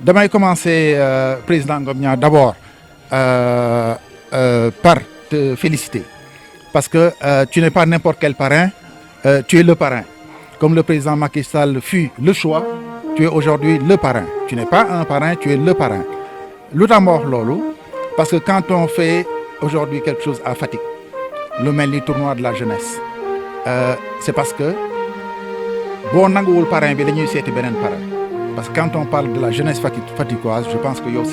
damay commencer président Ngom Niang d'abord par te féliciter parce que tu n'es pas n'importe quel parrain, tu es le parrain. Comme le président Macky Sall fut le choix, tu es aujourd'hui le parrain. Tu n'es pas un parrain, tu es le parrain. Lu tax ma wax loolu parce que quand on fait aujourd'hui quelque chose à Fatick lu mel ni tournoi de la jeunesse c'est parce que boo nanguwul parrain bi dañuy seeti beneen parrain parce que quand on parle de la jeunesse fatickoise je pense que yow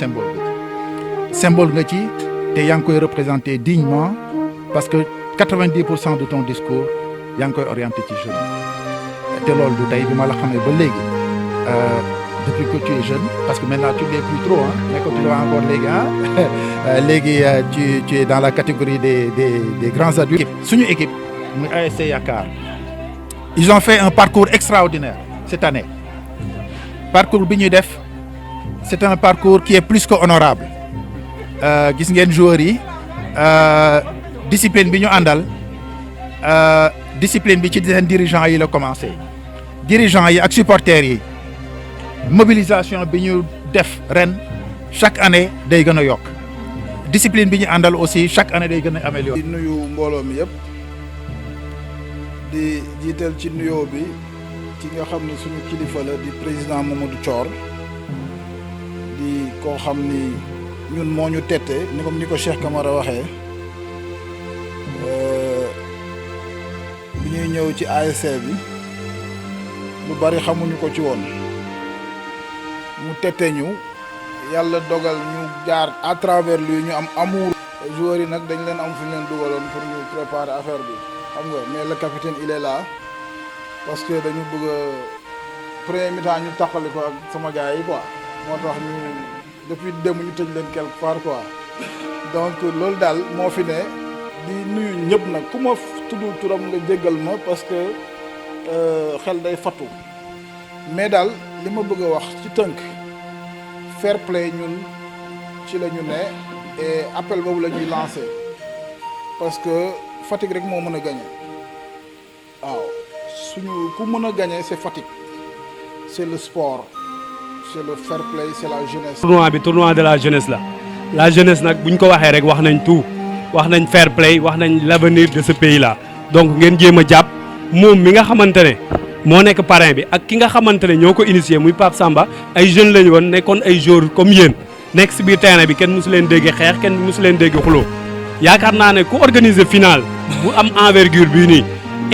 symbole nga ci te yaa ngi koy représenter dignement parce que 90% de ton discours yaa ngi koy orienté ci jeune te loolu du tey bi ma la xamee ba léegi depuis que tu es jeune parce que maintenant tu l'es plus trop nekkatuloo encore léegi léegi tu es dans la catégorie des grands adultes. suñu équipe muy ASC Yaakaar ils ont fait un parcours extraordinaire cette année parcours bi ñuy def c'est un parcours qui est plus que honorable gis ngeen joueurs yi discipline bi ñu àndal discipline bi ci seen dirigeants yi la commencé dirigeants yi ak supporters yi mobilisation bi ñu def ren chaque année day gën a yokk discipline bi ñu àndal aussi chaque année day gën a amélioré. di nuyu mbooloo mi yëpp di jiital ci nuyoo bi ci nga xam ni suñu kilifa la di président Mamadou Thior di koo xam ni ñun moo ñu tette ni comme ni ko Cheikh Camara waxee bi ñuy ñëw ci ASC bi lu bari xamuñu ko ci woon mu tette ñu yàlla dogal ñu jaar à travers lui ñu am amour. joueurs yi nag dañ leen am fu ñu leen dugaloon pour ñu préparer affaire bi xam nga mais le capitaine il est là parce que dañu bëgg a premier mi-temps ñu taxali ko ak sama gars yi quoi moo tax ñu depuis démb ñu tëj leen quelque part quoi donc loolu daal moo fi ne di nuyu ñëpp nag ku ma tudd turam nga jéggal ma parce que xel day fattu mais daal li ma bëgg a wax ci tënk fair play ñun ci la ñu ne et appel boobu la ñuy lancé parce que Fatick rek moo mën a gagné waaw suñu ku mën a gagné c'est Fatick c'est le sport c'est le fair play c'est la jeunesse. tournoi bi tournoi de la jeunesse la jeunesse nag bu ñu ko waxee rek wax nañ tout wax nañ fair play wax nañ l'avenir de ce pays là donc ngeen jéem a jàpp moom mi nga xamante ne moo nekk parrain bi ak ki nga xamante ne ñoo ko initié muy Pape Samba ay jeunes lañu woon nekkoon ay joueurs comme yéen nekk si biir terrain bi kenn mosu leen déggee xeex kenn mosu leen déggee xuloo yaakaar naa ne ku organiser finale bu am envergure bii nii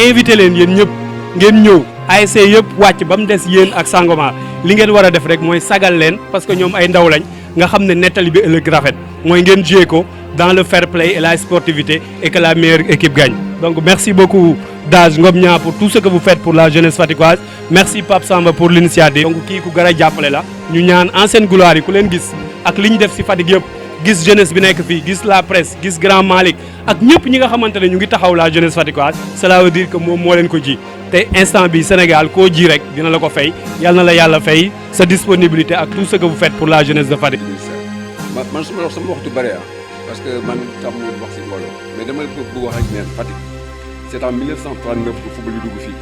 invité leen yéen ñëpp ngeen ñëw ASC yëpp wàcc ba mu des yéen ak Sangomar li ngeen war a def rek mooy sagal leen parce que ñoom ay ndaw lañ nga xam ne nettali bi ëllëg rafet mooy ngeen jouer ko dans le fair play et la sportivité et que la meilleure équipe gagne. Donc merci beaucoup Dage Ngom Niang pour tout ce que vous faites pour la jeunesse fatickoise. Merci Pape Samba pour l'initiative. Donc kii ku gën a jàppale la ñu ñaan ancienne gloire yi ku leen gis ak li ñu def ci Fatick yëpp gis jeunesse bi nekk fii gis la presse gis Grand Malick ak ñëpp ñi nga xamante ne ñu ngi taxaw la jeunesse fatickoise cela veut dire que moom moo leen ko ji te instant bi Sénégal koo ji rek dina la ko fay yal na la yàlla fay sa disponibilité ak tout ce que vous faites pour la jeunesse de Fatick. man su ma wax sama waxtu bëri parce que man tam mu wax si mbooloo mais dama bëgg wax ak neen Fatick c'est en 1939 que football yi dugg fii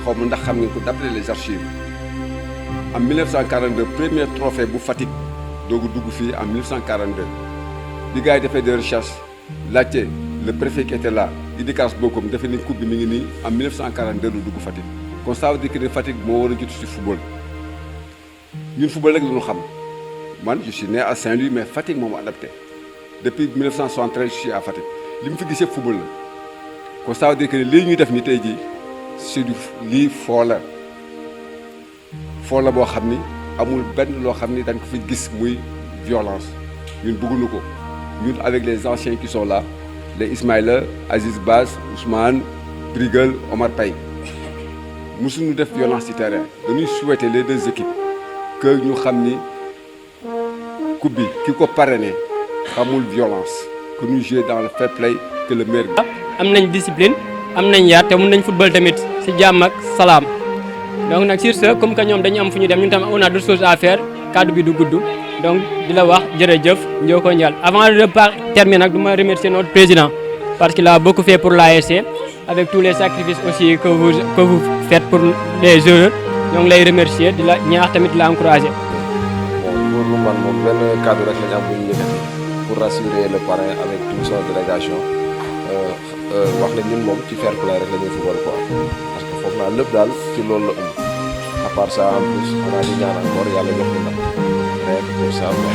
xaw ma ndax xam ngeen ko d'après les archives en 1942 premier trophée bu Fatick doogu dugg fii en 1942 bi gars yi defee des recherches laajte le préfet qui était là Idikaas Bokom defee ni coupe bi mi ngi nii en 1942 lu dugg Fatick kon ça veut dire que ne Fatick moo war a jiitu si football ñun football rek la ñu xam man je suis né à Saint-Louis mais Fatick moo ma adapté depuis 1973 je suis à Fatick li mu fi gisee football la kon ça veut dire que lii ñuy def ni tey jii c'est du lii foo la boo xam ni amul benn loo xam ni dañ ko fi gis muy violence ñun bëgguñu ko ñun avec les anciens qui sont là les Ismaïla Aziz Bass Ousmane Brigal Omar Paye mosuñu def violence ci terrain dañuy souhaiter les deux équipes que ñu xam ni coupe bi ki ko parrainé amul violence que ñu jouer dans le fair play que le meilleur. am nañ discipline am nañ yar te mun nañ football tamit ci jàmm ak salaam donc nag sur ce comme que ñoom dañu am fu ñu dem ñun tam on a d'autres choses à faire kaddu bi du gudd donc di la wax jërëjëf Ndioko Ndial avant de terminer nag du ma remercier notre président parce qu'il a beaucoup fait pour l'ASC avec tous les sacrifices aussi que vous faites pour les joueurs ñoo ngi lay remercier di la ñaax tamit di la encourager. bon benn cadre rek lañ am bu ñu yëkkati pour rassurer le parrain avec toute son délégation wax ne ñun moom ci fair play rek la ñuy football quoi parce que foofu naa lépp daal ci loolu la à part ça en plus xanaa di ñaan encore yàlla jox ñu ndam rek pour ça quoi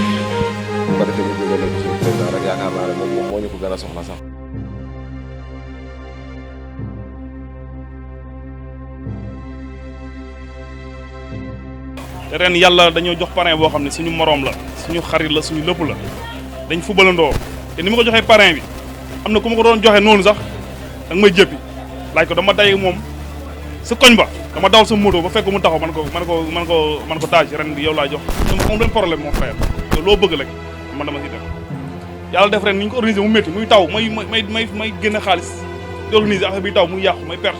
bu ko defee ñu jógee léegi suñu président rek yaakaar naa ne moom moo ñu ko gën a soxla sax. te ren yàlla dañoo jox parrain boo xam ne suñu moroom la suñu xarit la suñu lépp la dañ fubalandoo te ni ma ko joxee parrain bi am na ku ma ko doon joxe noonu sax da nga may jëppi laaj ko dama day moom sa koñ ba dama dawal sa moto ba fekk mu taxaw man ko Taj ren yow laa jox dama am benn problème mon frère te loo bëgg rek man dama si def yàlla def ren ni ñu ko organisé mu métti muy taw may génne xaalis di organisé affaire bi taw muy yàqu may perte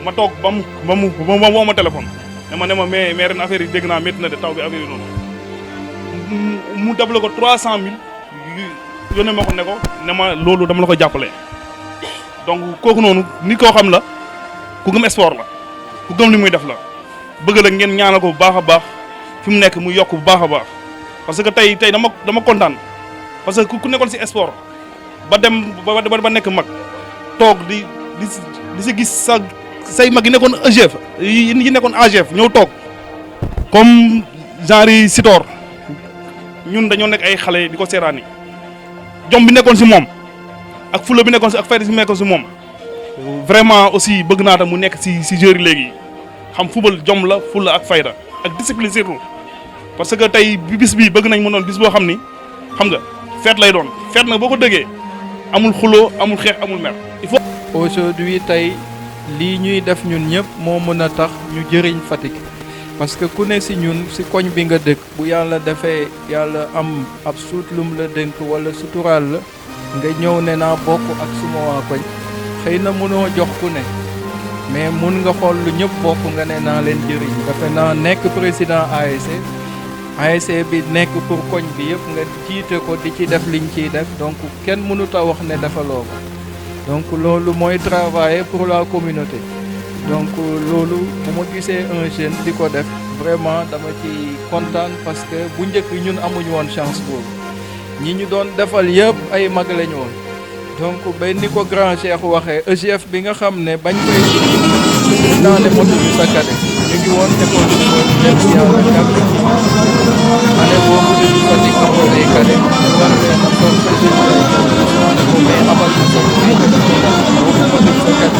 ma toog ba mu woo ma téléphone ne ma mais ren affaire yi dégg naa métti na de taw bi affaire yi noonu mu dable ko 300000 yónnee ma ko ne ma loolu dama la ko jàppale. donc kooku noonu nit koo xam la ku gëm sport la ku gëm li muy def la bëgg la ngeen ñaanal ko bu baax a baax fi mu nekk mu yokk bu baax a baax parce que tey dama kontaan parce que ku nekkoon si sport ba dem ba nekk mag toog di si gis say mag yi nekkoon EGF yi nekkoon AGF ñëw toog comme genre yi Sitor ñun dañoo nekk ay xale di ko seeraani jom bi nekkoon si moom ak fula bi nekkoon si ak fayda si nekkoon si moom vraiment aussi bëgg naa tam mu nekk si joueur yi léegi xam football jom la fula ak fayda ak discipline surtout parce que tey bis bii bëgg nañ mu doon bis boo xam ni xam nga fête lay doon fête nag boo ko dëggee amul xuloo amul xeex amul mer il faut. Aujourd'hui tey lii ñuy def ñun ñëpp moo mën a tax ñu jëriñ Fatick parce que ku ne si ñun si koñ bi nga dëkk bu yàlla defee yàlla am ab suut lum la dénk wala suturaal la nga ñëw ne naa bokk ak suma waa koñ xëy na mënoo jox ku ne mais mun nga xool lu ñëpp bokk nga ne naa leen jëriñ dafa naa nekk président ASC bi nekk pour koñ bi yëpp nga jiite ko di ci def liñ ciy def donc kenn mënut a wax ne defaloo ko donc loolu mooy travailler pour la communauté donc loolu bu ma gisee un jeune di ko def vraiment dama ci kontaan parce que bu njëkk ñun amuñu woon chance boobu ñi ñu doon defal yëpp ay mag lañu woon donc ba ni ko grand cheikh waxee EGF bi nga xam ne bañ koy dans les motos du Sakade ñu ngi woon école dem si yàlla kàddu année boobu de du Fatick amoon ay kade ñu war leen a toog sa jeune ne ko mais amal na sa boobu Fatick Sakade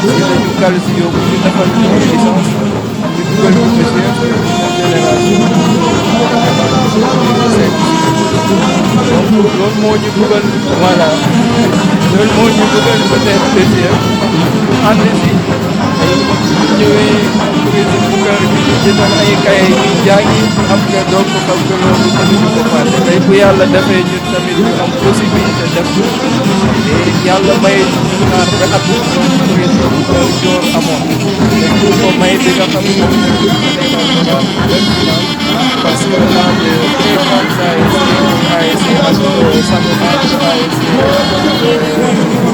si lañu kal si yóbbu ñu defal ñu ay licence ñu dugal ñu EGF génération donc loolu moo ñu dugal voilà loolu moo ñu dugal peut-être EGF ñu ànd si ay ñëwee président bu kër bi ñu jëndal ay kaye ñuy jàngi xam nga donc xam nga loolu mënuñu ko fàtte tey bu yàlla defee ñun tamit ñu am possibilité def et yàlla may ñu naan ba at président bu kër joor amoon te ku ko may bi nga xam ne parce que dans de très grandes ASC ak sama ASC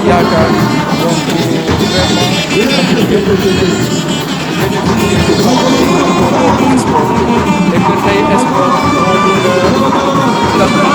yaakaar donc vraiment et que tey sport moo tax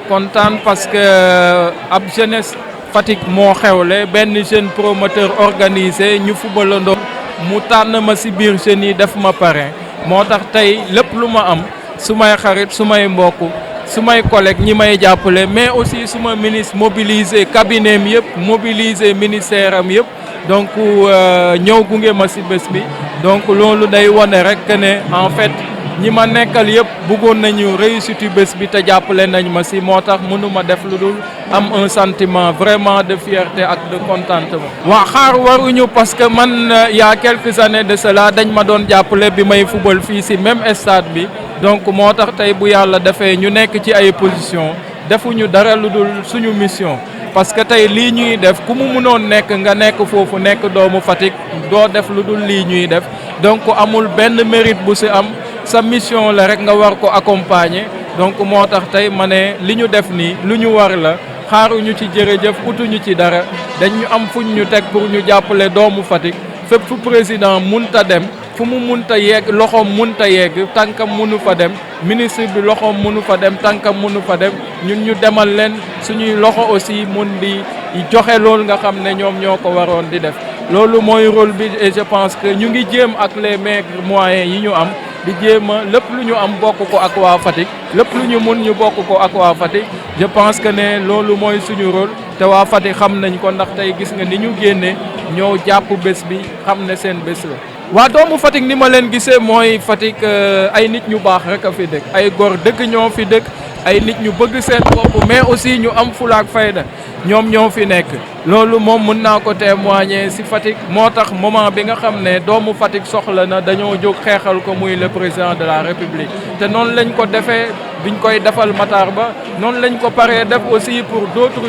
kontaan parce que ab jeunesse Fatick moo xewle benn jeune promoteur organisé ñu fubalandoo mu tànn ma ci biir jeunes yi def ma parrain moo tax tey lépp lu ma am su may xarit su may mbokk su may collègue ñi may jàppale mais aussi su ma ministre mobilisé cabinet am yëpp mobilisé ministère am yëpp donc ñëw gunge ma ci bés bi donc loolu day wone rek ne en fait ñi ma nekkal yëpp bëggoon nañu réussite bés bi te jàppale nañ ma ci moo tax mënuma def lu dul am un sentiment vraiment de fierté ak de contentement. waa xaar waruñu parce que man y a quelques années de cela dañ ma doon jàppale bi may football fii ci même stade bi donc moo tax tey bu yàlla defee ñu nekk ci ay position defuñu dara lu dul suñu mission. parce que tey lii ñuy def ku mu mënoon nekk nga nekk foofu nekk doomu Fatick doo def lu dul lii ñuy def donc amul benn mérite bu ci am. sa mission la rek nga war ko accompagner donc moo tax tey ma ne li ñu def nii lu ñu war la xaaruñu ci jërëjëf utuñu ci dara dañu am fuñ ñu teg pour ñu jàppale doomu Fatick fépp fu président munta dem fu mu munta yegg loxoom munta yegg tànkam munu fa dem ministre bi loxoom munu fa dem tànkam munu fa dem ñun ñu demal leen suñuy loxo aussi mun di joxe loolu nga xam ne ñoom ñoo ko waroon di def loolu mooy rôle bi et je pense que ñu ngi jéem ak les maigres moyens yi ñu am di jéem a lépp lu ñu am bokk ko ak waa Fatick lépp lu ñu mun ñu bokk ko ak waa Fatick je pense que ne loolu mooy suñu rôle te waa Fatick xam nañ ko ndax tey gis nga ni ñu génnee ñoo jàpp bés bi xam ne seen bés la. waa doomu Fatick ni ma leen gisee mooy Fatick ay nit ñu baax rek a fi dëkk ay góor dëgg ñoo fi dëkk ay nit ñu bëgg seen bopp mais aussi ñu am fulaak fayda ñoom ñoo fi nekk loolu moom mën naa ko témoigner ci Fatick moo tax moment bi nga xam ne doomu Fatick soxla na dañoo jóg xeexal ko muy le président de la République te noonu lañ ko defee biñ koy defal Matar Ba noonu lañ ko paree def aussi pour d'autres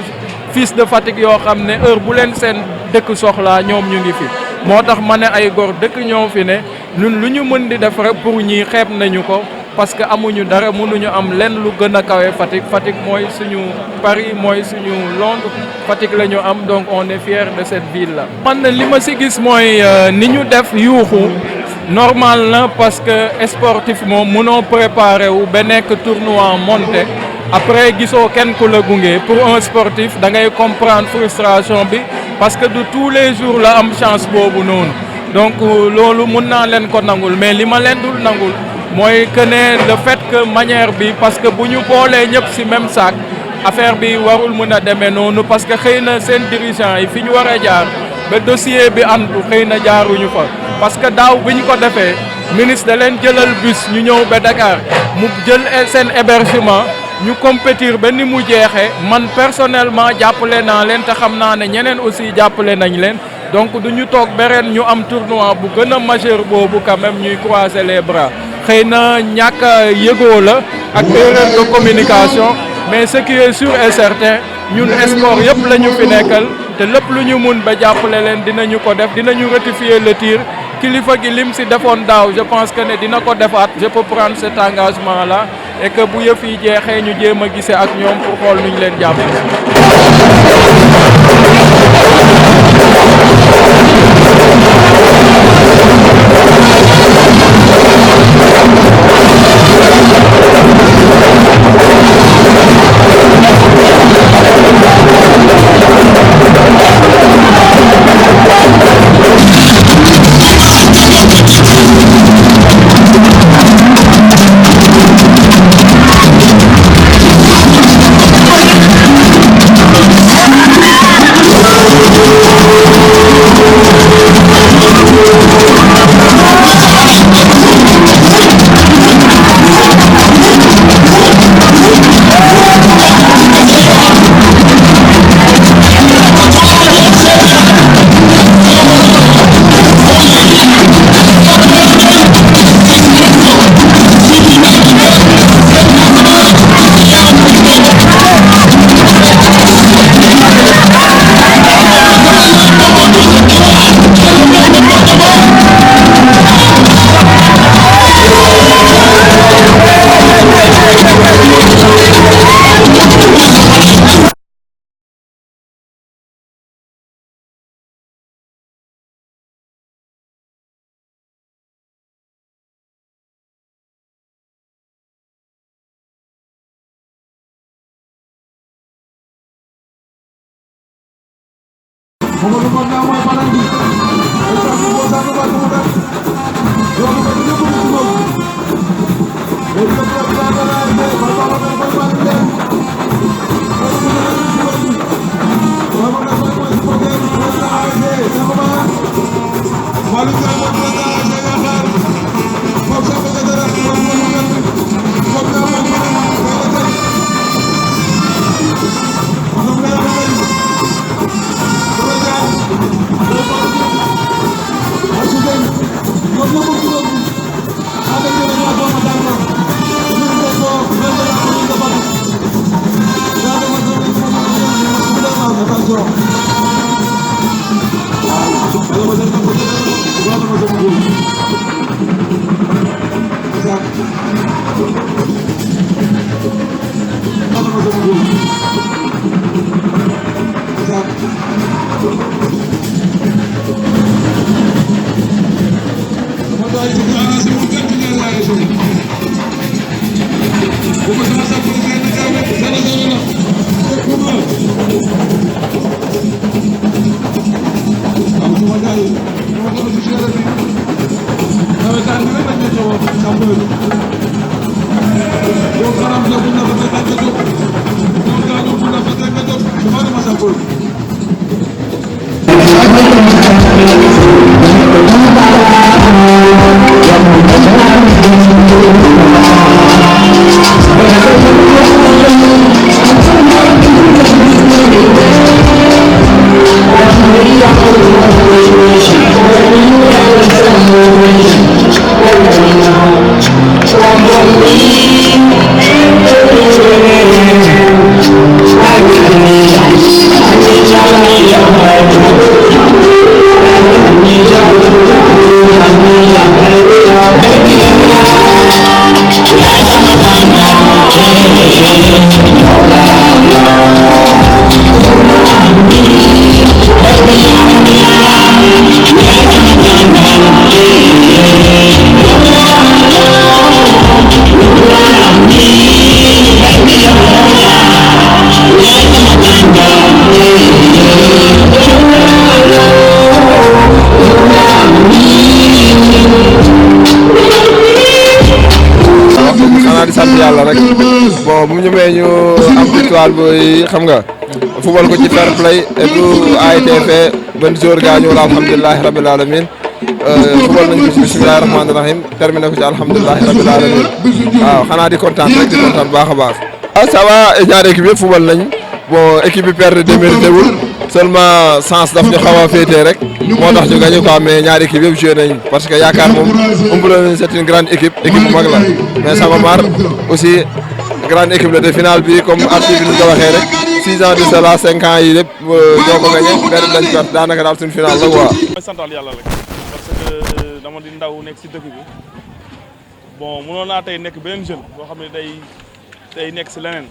fils de Fatick yoo xam ne heure bu leen seen dëkk soxlaa ñoom ñu ngi fi moo tax ma ne ay góor dëkk ñoo fi ne ñun lu ñu mën di def rek pour ñii xeeb nañu ko parce que amuñu dara mënuñu am lenn lu gën a kawe Fatick. Fatick mooy suñu Paris mooy suñu Londres Fatick la ñu am donc on est fier de cette ville là. man li ma si gis mooy ni ñu def yuuxu normal na parce que sportif moom mënoo préparer wu ba nekk tournoi monté après gisoo kenn ku la gunge pour un sportif da ngay comprendre frustration bi parce que de tous les jours la am chance boobu noonu donc loolu mun naa leen ko nangul mais li ma leen dul nangul mooy que ne le fait que manière bi parce que bu ñu boolee ñëpp ci même sac affaire bi warul mën a demee noonu parce que xëy na seen dirigeant yi fi ñu war a jaar ba dossier bi antu xëy na jaaruñu fa parce que daaw bi ñu ko defee ministre da leen jëlal bus ñu ñëw ba Dakar mu jël seen hébergement ñu compétir ba ni mu jeexee man personnellement jàppale naa leen te xam naa ne ñeneen aussi jàppale nañ leen donc du ñu toog bereen ñu am tournoi bu gën a majeur boobu quand même ñuy croiser les bras xëy na ñàkk a yëgoo la ak erreur de communication mais ce qui est sûr et certain ñun sport yëpp la ñu fi nekkal te lépp lu ñu mun ba jàppale leen dinañu ko def dinañu rectifier le tir kilifa gi lim si defoon daaw je pense que ne dina ko defaat je peux prendre cet engagement là et que bu yëf yi jeexee ñu jéem a gisee ak ñoom pour xool nu ñu leen jàppale. I'm yàlla rek bon bu ñu may ñu am victoire bi xam nga football ko ci fair play et tout a été fait benn jour gaañu wala alhamdulilahi rabbil alamin football nañ ko ci bismillahi rahmaani rahim terminé ko ci alhamdulilahi rabbil alamin waaw xanaa di kontaan rek di kontaan baax a baax. Ça va ñaari équipe yëpp football nañ bon équipe bi perdre démérité wul seulement sens daf ñu xaw a féetee rek moo tax ñu gagné quoi mais ñaari équipe yëpp joué nañ parce que yaakaar moom c'est une grande équipe bu mag la mais Sangomar aussi grande équipe la de finale bi comme article bi ñu ko waxee rek 6 ans de cela 5 ans yi lépp ñoo ko gagné benn lañ perte daanaka daal suñu finale la quoi. mooy santal yàlla rek parce que dama di ndaw nekk si dëkk bi bon mënoon naa tey nekk beneen jeune boo xam ne day nekk si leneen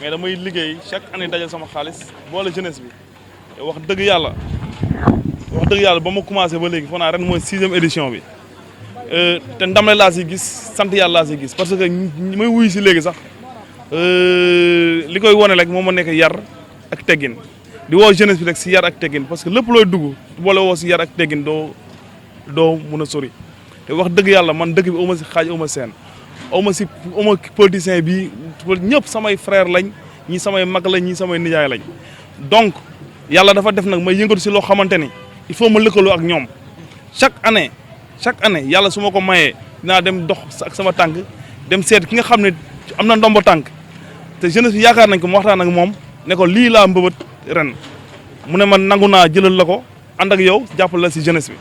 mais damay liggéey chaque année dajal sama xaalis boole jeunesse bi te wax dëgg yàlla ba ma commencé ba léegi foog naa ren mooy 6e édition bi te ndam la laa si gis sant yàlla laa si gis parce que ñi may wuyu si léegi sax li koy wone rek moom ma nekk yar ak teggin di woo jeunesse bi rek si yar ak teggin parce que lépp looy dugg boole woo si yar ak teggin doo mun a sori te wax dëgg yàlla man dëkk bi auma si xaaj auma seen auma politicien bi ñëpp samay frère lañ ñi samay mag lañ ñi samay nijaay lañ donc yàlla dafa def nag may yëngatu si loo xamante ni il faut ma lëkkaloo ak ñoom chaque année yàlla su ma ko mayee dinaa dem dox ak sama tànk dem seet ki nga xam ne am na ndombo tànk te jeunesse bi yaakaar nañ ko mu waxtaan ak moom ne ko lii laa mbëbët ren mu ne man nangu naa jëlal la ko ànd ak yow jàppale la si jeunesse bi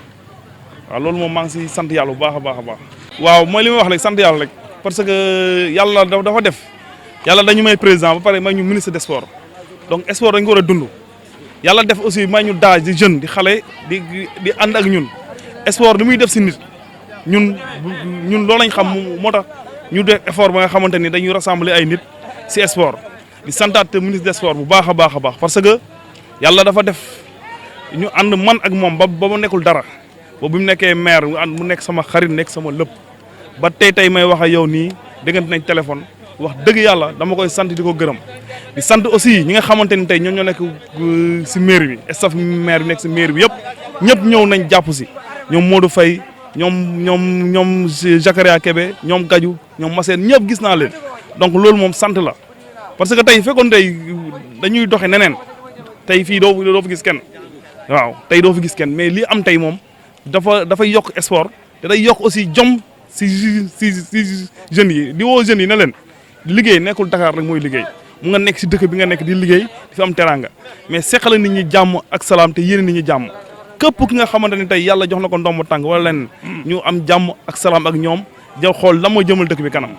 waaw loolu moom maa ngi si sant yàlla bu baax a baax a baax. waaw mooy li may wax rek sant yàlla rek parce que yàlla dafa def yàlla dañu may président ba pare may ñu ministre des sports donc sport dañu ko war a dund yàlla def aussi may ñu daaj di jeune di xale di ànd ak ñun sport li muy def si nit ñun loolu lañ xam moo tax ñu def effort ba nga xamante ni dañuy rassembler ay nit si sport di santaat ministre des sports bu baax a baax a baax parce que yàlla dafa def ñu ànd man ak moom ba ma nekkul dara ba bu mu nekkee maire mu nekk sama xarit nekk sama lépp ba tey may wax ak yow nii déggante nañ téléphone wax dëgg yàlla dama koy sant di ko gërëm di sant aussi ñi nga xamante ni tey ñoom ñoo nekk si maire bi staff maire bi nekk si maire bi ñëpp ñëw nañ jàpp si ñoom Modou Faye ñoom Jakaria Kébé ñoom Gaju ñoom Massène ñëpp gis naa leen donc loolu moom sant la parce que tey fekkoon tey dañuy doxe neneen tey fii doo fi gis kenn waaw tey doo fi gis kenn mais li am tey moom dafay yokk sport te day yokk aussi jom si jeunes yi di woo jeunes yi ne leen liggéey nekkul Dakar rek mooy liggéey mu nga nekk si dëkk bi nga nekk di liggéey di fi am teranga mais seqale nit ñi jàmm ak salaam te yéene nit ñi jàmm képp ki nga xamante ni tey yàlla jox na ko ndomb tànk wala leen ñu am jàmm ak salaam ak ñoom jël xool la mooy jëmal dëkk bi kanam.